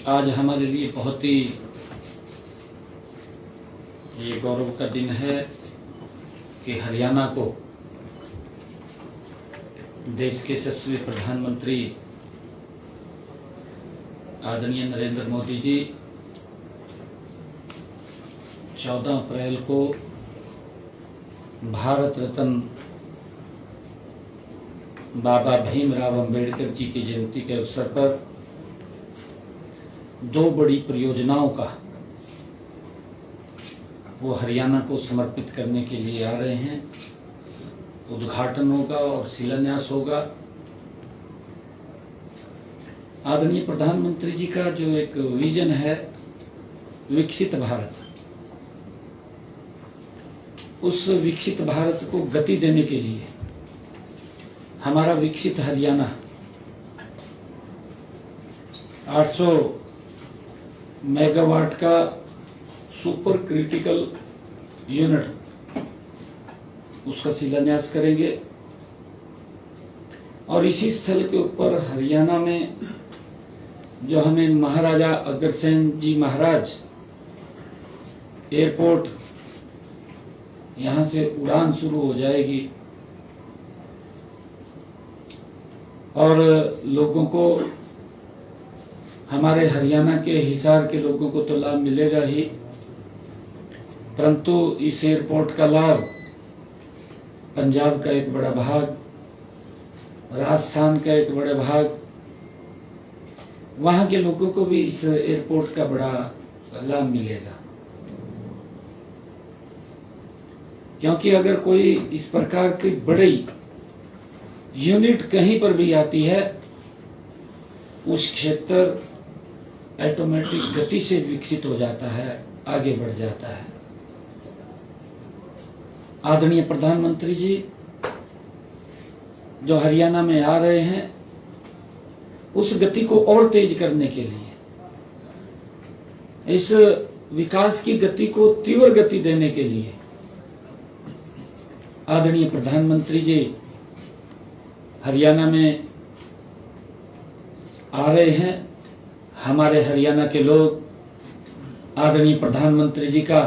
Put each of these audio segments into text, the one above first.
आज हमारे लिए बहुत ही ये गौरव का दिन है कि हरियाणा को देश के यशस्वी प्रधानमंत्री आदरणीय नरेंद्र मोदी जी 14 अप्रैल को भारत रत्न बाबा भीमराव अंबेडकर जी की जयंती के अवसर पर दो बड़ी परियोजनाओं का वो हरियाणा को समर्पित करने के लिए आ रहे हैं। उद्घाटन होगा और शिलान्यास होगा। आदरणीय प्रधानमंत्री जी का जो एक विजन है विकसित भारत, उस विकसित भारत को गति देने के लिए हमारा विकसित हरियाणा 800 मेगावाट का सुपर क्रिटिकल यूनिट उसका शिलान्यास करेंगे और इसी स्थल के ऊपर हरियाणा में जो हमें महाराजा अग्रसेन जी महाराज एयरपोर्ट यहां से उड़ान शुरू हो जाएगी और लोगों को, हमारे हरियाणा के हिसार के लोगों को तो लाभ मिलेगा ही, परंतु इस एयरपोर्ट का लाभ पंजाब का एक बड़ा भाग, राजस्थान का एक बड़ा भाग, वहां के लोगों को भी इस एयरपोर्ट का बड़ा लाभ मिलेगा। क्योंकि अगर कोई इस प्रकार की बड़ी यूनिट कहीं पर भी आती है, उस क्षेत्र ऑटोमेटिक गति से विकसित हो जाता है, आगे बढ़ जाता है। आदरणीय प्रधानमंत्री जी जो हरियाणा में आ रहे हैं, उस गति को और तेज करने के लिए, इस विकास की गति को तीव्र गति देने के लिए आदरणीय प्रधानमंत्री जी हरियाणा में आ रहे हैं। हमारे हरियाणा के लोग आदरणीय प्रधानमंत्री जी का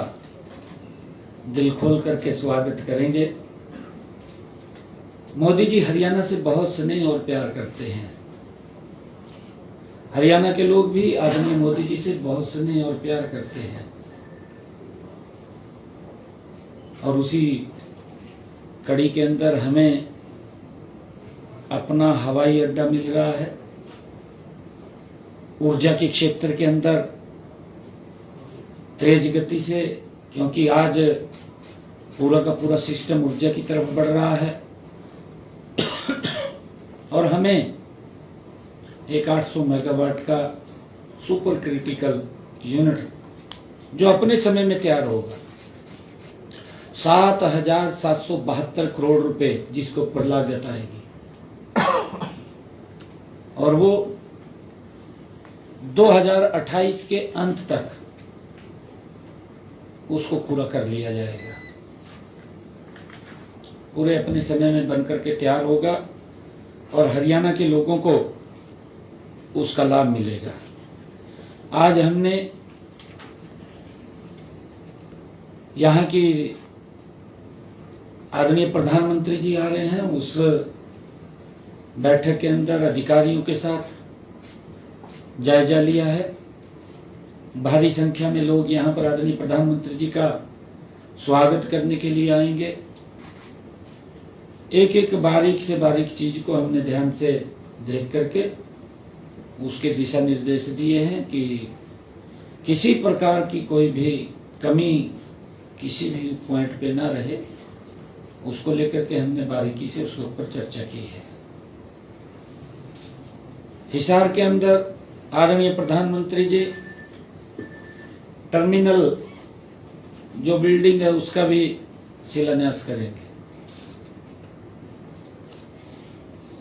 दिल खोल करके स्वागत करेंगे। मोदी जी हरियाणा से बहुत स्नेह और प्यार करते हैं। हरियाणा के लोग भी आदरणीय मोदी जी से बहुत स्नेह और प्यार करते हैं और उसी कड़ी के अंदर हमें अपना हवाई अड्डा मिल रहा है। ऊर्जा के क्षेत्र के अंदर तेज गति से, क्योंकि आज पूरा का पूरा सिस्टम ऊर्जा की तरफ बढ़ रहा है और हमें एक 800 मेगावाट का सुपर क्रिटिकल यूनिट जो अपने समय में तैयार होगा, 7,772 करोड़ रुपए जिसको ऊपर लागत आएगी और वो 2028 के अंत तक उसको पूरा कर लिया जाएगा। पूरे अपने समय में बनकर के तैयार होगा और हरियाणा के लोगों को उसका लाभ मिलेगा। आज हमने यहाँ की आदरणीय प्रधानमंत्री जी आ रहे हैं, उस बैठक के अंदर अधिकारियों के साथ जायजा लिया है। भारी संख्या में लोग यहाँ पर आदरणीय प्रधानमंत्री जी का स्वागत करने के लिए आएंगे। एक एक बारीक से बारीक चीज को हमने ध्यान से देख करके उसके दिशा निर्देश दिए हैं कि किसी प्रकार की कोई भी कमी किसी भी पॉइंट पे ना रहे, उसको लेकर के हमने बारीकी से उसके ऊपर चर्चा की है। हिसार के अंदर आदरणीय प्रधानमंत्री जी टर्मिनल जो बिल्डिंग है उसका भी शिलान्यास करेंगे,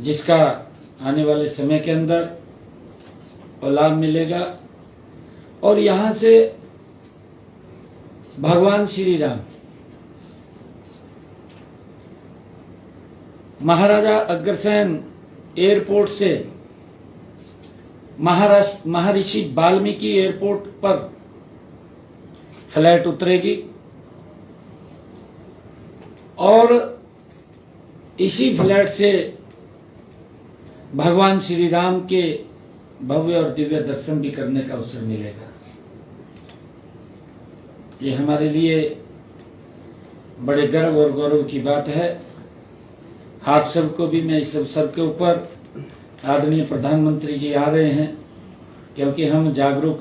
जिसका आने वाले समय के अंदर लाभ मिलेगा। और यहां से भगवान श्री राम महाराजा अग्रसेन एयरपोर्ट से महर्षि वाल्मीकि एयरपोर्ट पर फ्लाइट उतरेगी और इसी फ्लाइट से भगवान श्री राम के भव्य और दिव्य दर्शन भी करने का अवसर मिलेगा। ये हमारे लिए बड़े गर्व और गौरव की बात है। आप सबको भी मैं इस अवसर के ऊपर, आदरणीय प्रधानमंत्री जी आ रहे हैं, क्योंकि हम जागरूक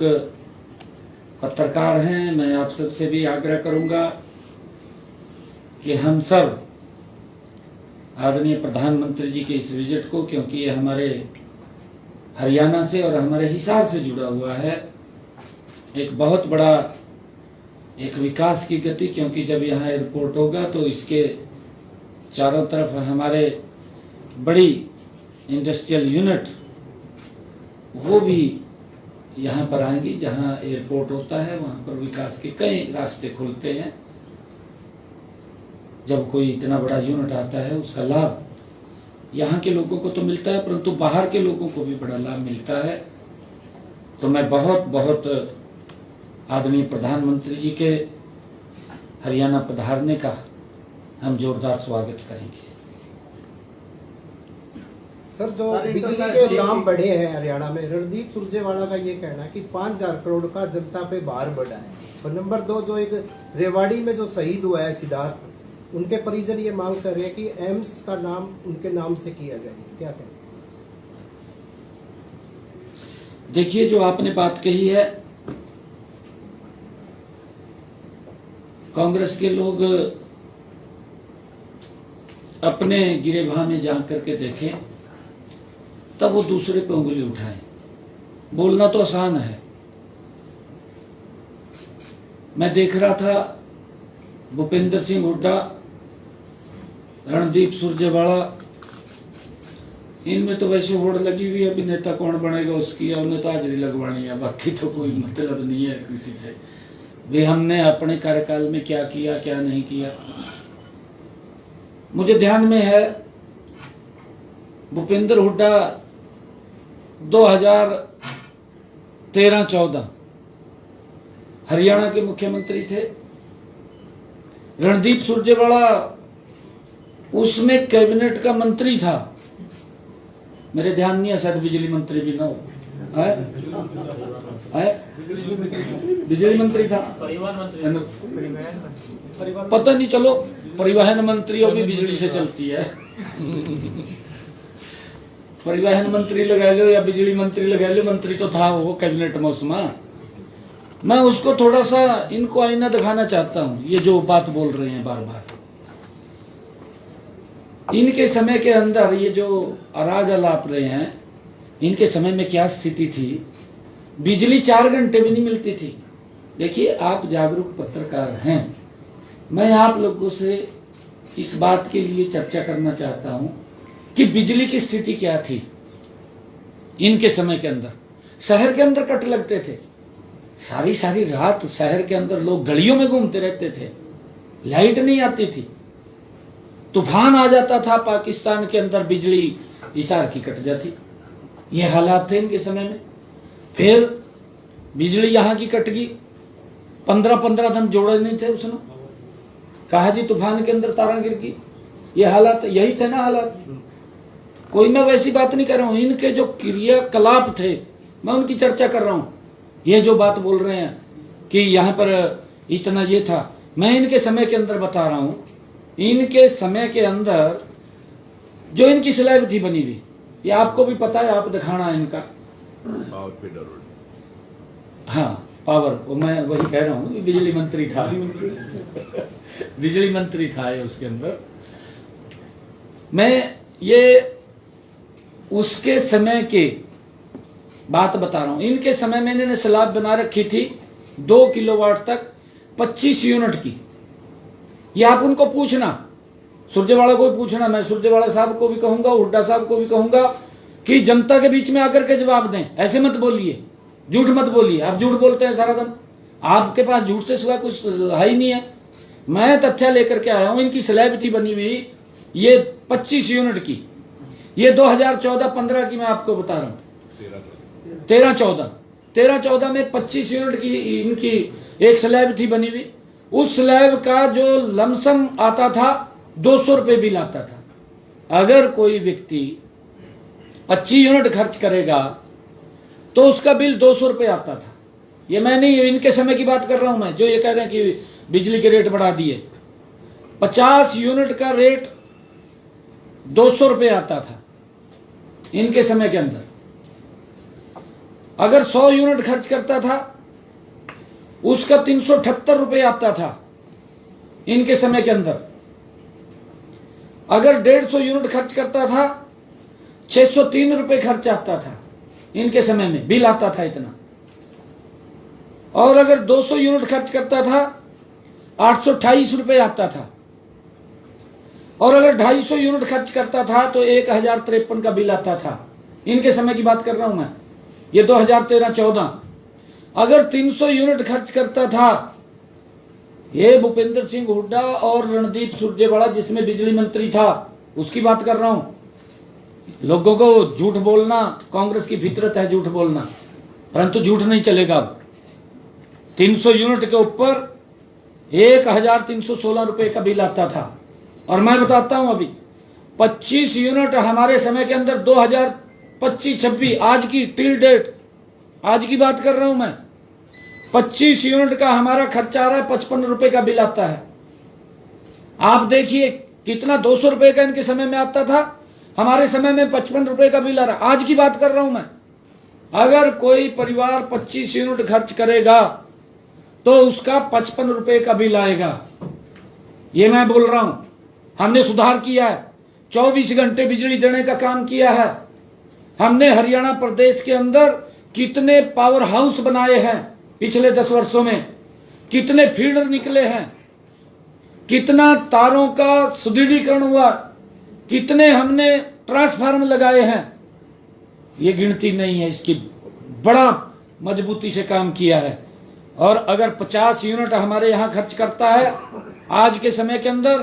पत्रकार हैं, मैं आप सबसे भी आग्रह करूंगा कि हम सब आदरणीय प्रधानमंत्री जी के इस विजिट को, क्योंकि ये हमारे हरियाणा से और हमारे हिसार से जुड़ा हुआ है, एक बहुत बड़ा एक विकास की गति, क्योंकि जब यहाँ एयरपोर्ट होगा तो इसके चारों तरफ हमारे बड़ी इंडस्ट्रियल यूनिट वो भी यहाँ पर आएंगी। जहाँ एयरपोर्ट होता है वहाँ पर विकास के कई रास्ते खुलते हैं। जब कोई इतना बड़ा यूनिट आता है उसका लाभ यहाँ के लोगों को तो मिलता है, परंतु बाहर के लोगों को भी बड़ा लाभ मिलता है। तो मैं बहुत बहुत आदरणीय प्रधानमंत्री जी के हरियाणा पधारने का हम जोरदार स्वागत करेंगे। सर, जो बिजली के दाम बढ़े हैं हरियाणा में, रणदीप सुरजेवाला का ये कहना है कि 5,000 करोड़ का जनता पे भार बढ़ा है। और नंबर 2, जो एक रेवाड़ी में जो शहीद हुआ है सिद्धार्थ, उनके परिजन ये मांग कर रहे हैं कि एम्स का नाम उनके नाम से किया जाए। क्या कहना चाहिए? देखिए, जो आपने बात कही है, कांग्रेस के लोग अपने गिरेबान में जा करके देखें, तब वो दूसरे पे उंगली उठाएं। बोलना तो आसान है। मैं देख रहा था भूपेंद्र सिंह हुड्डा, रणदीप सुरजेवाला, इनमें तो वैसे होड़ लगी हुई है, अभी नेता कौन बनेगा उसकी, उन्हें तो हाजिरी लगवानी है, बाकी तो कोई मतलब नहीं है किसी से भी। हमने अपने कार्यकाल में क्या किया क्या नहीं किया, मुझे ध्यान में है भूपेंद्र हुड्डा 2013-14 हरियाणा के मुख्यमंत्री थे। रणदीप सुरजेवाला उसमें कैबिनेट का मंत्री था, मेरे ध्यान नहीं है, शायद बिजली मंत्री भी ना हो, बिजली मंत्री था, पता नहीं, चलो परिवहन मंत्रियों की बिजली से चलती है। परिवहन मंत्री लगा लो या बिजली मंत्री लगा लो, मंत्री तो था वो कैबिनेट में उसमें। मैं उसको थोड़ा सा इनको आईना दिखाना चाहता हूं, ये जो बात बोल रहे हैं बार बार। इनके समय के अंदर ये जो अराग अलाप रहे हैं, इनके समय में क्या स्थिति थी? बिजली 4 घंटे भी नहीं मिलती थी। देखिए, आप जागरूक पत्रकार हैं, मैं आप लोगों से इस बात के लिए चर्चा करना चाहता हूं कि बिजली की स्थिति क्या थी इनके समय के अंदर। शहर के अंदर कट लगते थे, सारी सारी रात शहर के अंदर लोग गलियों में घूमते रहते थे, लाइट नहीं आती थी, तूफान आ जाता था पाकिस्तान के अंदर, बिजली हिसार की कट जाती। ये हालात थे इनके समय में। फिर बिजली यहां की कट गई, 15-15 दिन जोड़े नहीं थे उसने, कहा जी तूफान के अंदर तारा गिर गई। ये हालात यही थे ना हालात, कोई मैं वैसी बात नहीं कर रहा हूं। इनके जो क्रियाकलाप थे मैं उनकी चर्चा कर रहा हूं। ये जो बात बोल रहे हैं कि यहाँ पर इतना ये था, मैं इनके समय के अंदर बता रहा हूं। इनके समय के अंदर जो इनकी स्लैब थी बनी हुई, ये आपको भी पता है, आप दिखाना इनका हाँ पावर, वो मैं वही कह रहा हूं कि बिजली मंत्री था बिजली मंत्री था ये उसके अंदर। मैं ये उसके समय के बात बता रहा हूं। इनके समय में इन्होंने स्लैब बना रखी थी 2 किलोवाट तक 25 यूनिट की। ये आप उनको पूछना, सुरजेवाला को भी पूछना, मैं सुरजेवाला साहब को भी कहूंगा, हुड्डा साहब को भी कहूंगा कि जनता के बीच में आकर के जवाब दें। ऐसे मत बोलिए, झूठ मत बोलिए। आप झूठ बोलते हैं सारा दिन, आपके पास झूठ से सिवा कुछ है ही नहीं है। मैं तथ्य लेकर के आया हूं। इनकी स्लैब थी बनी हुई ये 25 यूनिट की, ये 2014-15 की मैं आपको बता रहा हूं। 13-14 में 25 यूनिट की इनकी एक स्लैब थी बनी हुई। उस स्लैब का जो लमसम आता था 200 रुपये बिल आता था। अगर कोई व्यक्ति 25 यूनिट खर्च करेगा तो उसका बिल 200 रुपये आता था। ये मैं नहीं, इनके समय की बात कर रहा हूं मैं, जो ये कह रहे हैं कि बिजली के रेट बढ़ा दिए। 50 यूनिट का रेट 200 रुपये आता था इनके समय के अंदर। अगर 100 यूनिट खर्च करता था उसका 378 रुपये आता था इनके समय के अंदर। अगर 150 यूनिट खर्च करता था 603 रुपये खर्च आता था इनके समय में, बिल आता था इतना। और अगर 200 यूनिट खर्च करता था 828 रुपये आता था। और अगर 250 यूनिट खर्च करता था तो 1053 का बिल आता था। इनके समय की बात कर रहा हूं मैं, ये 2013-14। अगर 300 यूनिट खर्च करता था, ये भूपेंद्र सिंह हुड्डा और रणदीप सुरजेवाला जिसमें बिजली मंत्री था उसकी बात कर रहा हूं। लोगों को झूठ बोलना कांग्रेस की फितरत है, झूठ बोलना, परंतु झूठ नहीं चलेगा। 300 यूनिट के ऊपर 1316 रुपए का बिल आता था। और मैं बताता हूं अभी 25 यूनिट हमारे समय के अंदर 2025-26 आज की टिल डेट, आज की बात कर रहा हूं मैं, 25 यूनिट का हमारा खर्चा आ रहा है 55 रुपए का बिल आता है। आप देखिए कितना 200 रुपए का इनके समय में आता था, हमारे समय में 55 रुपए का बिल आ रहा है। आज की बात कर रहा हूं मैं। अगर कोई परिवार 25 यूनिट खर्च करेगा तो उसका 55 रुपए का बिल आएगा। ये मैं बोल रहा हूं। हमने सुधार किया है, 24 घंटे बिजली देने का काम किया है। हमने हरियाणा प्रदेश के अंदर कितने पावर हाउस बनाए हैं पिछले 10 वर्षों में, कितने फीडर निकले हैं, कितना तारों का सुदृढ़ीकरण हुआ, कितने हमने ट्रांसफार्मर लगाए हैं, ये गिनती नहीं है इसकी। बड़ा मजबूती से काम किया है। और अगर 50 यूनिट हमारे यहां खर्च करता है आज के समय के अंदर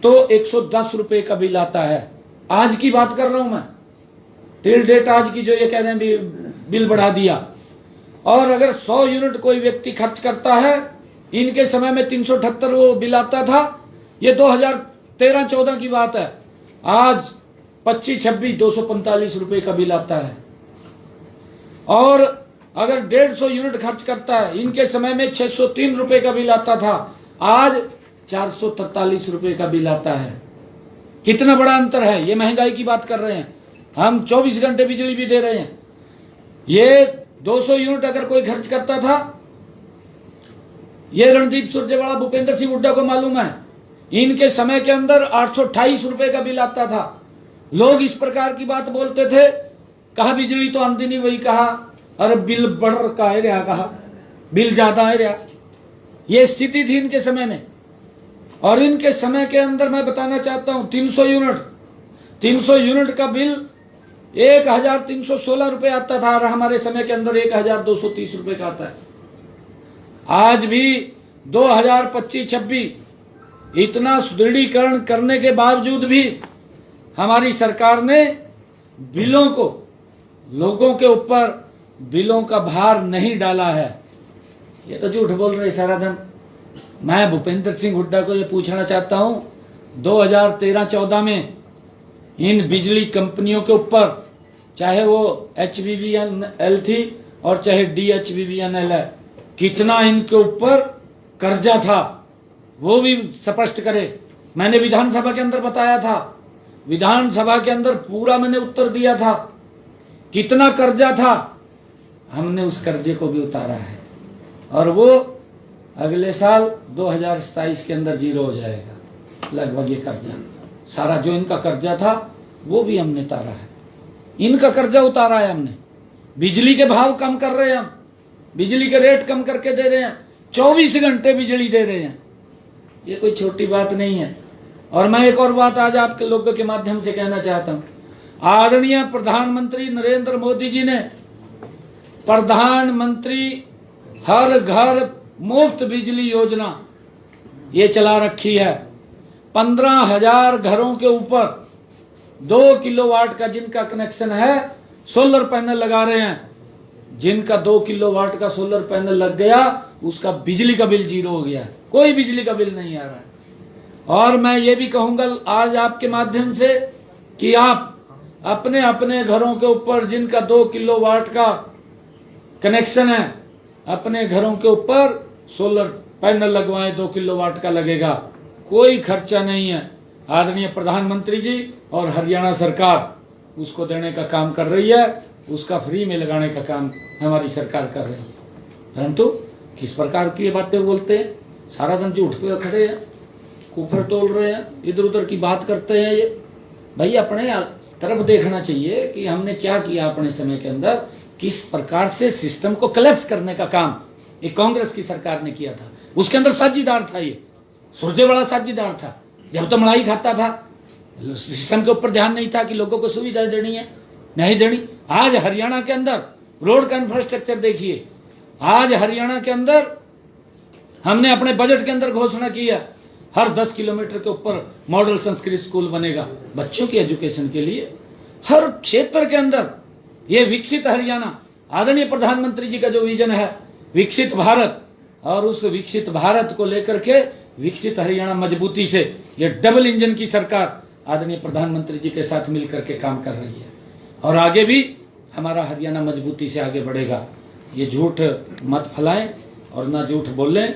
तो 110 रुपए का बिल आता है। आज की बात कर रहा हूं मैं, टिल डेट आज की, जो ये कह रहे हैं बिल बढ़ा दिया। और अगर 100 यूनिट कोई व्यक्ति खर्च करता है, इनके समय में 378 वो बिल आता था। ये 2013-14 की बात है। आज 25-26 245 रुपए का बिल आता है। और अगर 150 यूनिट खर्च करता है, इनके समय में 603 रुपए का बिल आता था, आज 443 रुपए का बिल आता है। कितना बड़ा अंतर है। ये महंगाई की बात कर रहे हैं हम, 24 घंटे बिजली भी दे रहे हैं। ये 200 यूनिट अगर कोई खर्च करता था, ये रणदीप सुरजेवाला भूपेंद्र सिंह हुड्डा को मालूम है, इनके समय के अंदर 828 रुपए का बिल आता था। लोग इस प्रकार की बात बोलते थे, कहा बिजली तो आंदी नहीं, वही कहा अरे बिल बढ़ रहा है, कहा बिल ज्यादा है रहा। ये स्थिति थी इनके समय में। और इनके समय के अंदर मैं बताना चाहता हूं 300 यूनिट का बिल 1316 रुपए आता था और हमारे समय के अंदर 1230 रुपए का आता है। आज भी 2025-26 इतना सुदृढ़ीकरण करने के बावजूद भी हमारी सरकार ने बिलों को, लोगों के ऊपर बिलों का भार नहीं डाला है। ये तो झूठ बोल रहे सारा दिन। मैं भूपेंद्र सिंह हुड्डा को ये पूछना चाहता हूं, 2013-14 में इन बिजली कंपनियों के ऊपर, चाहे वो HVVNL थी और चाहे DHVVNL है, कितना इनके ऊपर कर्जा था वो भी स्पष्ट करे। मैंने विधानसभा के अंदर बताया था, विधानसभा के अंदर पूरा मैंने उत्तर दिया था, कितना कर्जा था। हमने उस कर्जे को भी उतारा है और वो अगले साल 2027 के अंदर 0 हो जाएगा लगभग। ये कर्जा सारा जो इनका कर्जा था वो भी हमने उतारा है। इनका कर्जा उतारा है हमने। बिजली के भाव कम कर रहे हैं हम, बिजली के रेट कम करके दे रहे हैं, 24 घंटे बिजली दे रहे हैं। ये कोई छोटी बात नहीं है। और मैं एक और बात आज आपके लोगों के माध्यम से कहना चाहता हूं। आदरणीय प्रधानमंत्री नरेंद्र मोदी जी ने प्रधानमंत्री हर घर मुफ्त बिजली योजना ये चला रखी है। 15,000 घरों के ऊपर 2 किलोवाट का जिनका कनेक्शन है, सोलर पैनल लगा रहे हैं। जिनका 2 किलोवाट का सोलर पैनल लग गया उसका बिजली का बिल 0 हो गया, कोई बिजली का बिल नहीं आ रहा है। और मैं ये भी कहूंगा आज आपके माध्यम से कि आप अपने अपने घरों के ऊपर जिनका 2 किलोवाट का कनेक्शन है, अपने घरों के ऊपर सोलर पैनल लगवाएं। 2 किलोवाट का लगेगा, कोई खर्चा नहीं है। आदरणीय प्रधानमंत्री जी और हरियाणा सरकार उसको देने का काम कर रही है, उसका फ्री में लगाने का काम हमारी सरकार कर रही है। परंतु किस प्रकार की ये बातें बोलते हैं, सारा दिन झूठ पे खड़े हैं, कुफर तोल रहे हैं, इधर उधर की बात करते हैं। ये भाई अपने तरफ देखना चाहिए कि हमने क्या किया अपने समय के अंदर, किस प्रकार से सिस्टम को कलेप्स करने का काम ये कांग्रेस की सरकार ने किया था। उसके अंदर साझीदार था, ये सुरजेवाला साझीदार था। जब तो मलाई खाता था, सिस्टम के ऊपर ध्यान नहीं था कि लोगों को सुविधा देनी है, नहीं देनी। आज हरियाणा के अंदर रोड का इंफ्रास्ट्रक्चर देखिए, आज हरियाणा के अंदर हमने अपने बजट के अंदर घोषणा की है हर 10 किलोमीटर के ऊपर मॉडल संस्कृत स्कूल बनेगा बच्चों की एजुकेशन के लिए। हर क्षेत्र के अंदर ये विकसित हरियाणा, आदरणीय प्रधानमंत्री जी का जो विजन है विकसित भारत, और उस विकसित भारत को लेकर के विकसित हरियाणा मजबूती से ये डबल इंजन की सरकार आदरणीय प्रधानमंत्री जी के साथ मिलकर के काम कर रही है। और आगे भी हमारा हरियाणा मजबूती से आगे बढ़ेगा। ये झूठ मत फैलाएं और ना झूठ बोलें,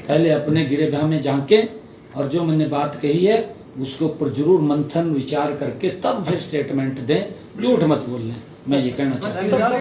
पहले अपने गिरेबान में झांकें और जो मैंने बात कही है उसके ऊपर जरूर मंथन विचार करके तब फिर स्टेटमेंट दें, झूठ मत बोलें। मैं ये कहना चाहता हूँ।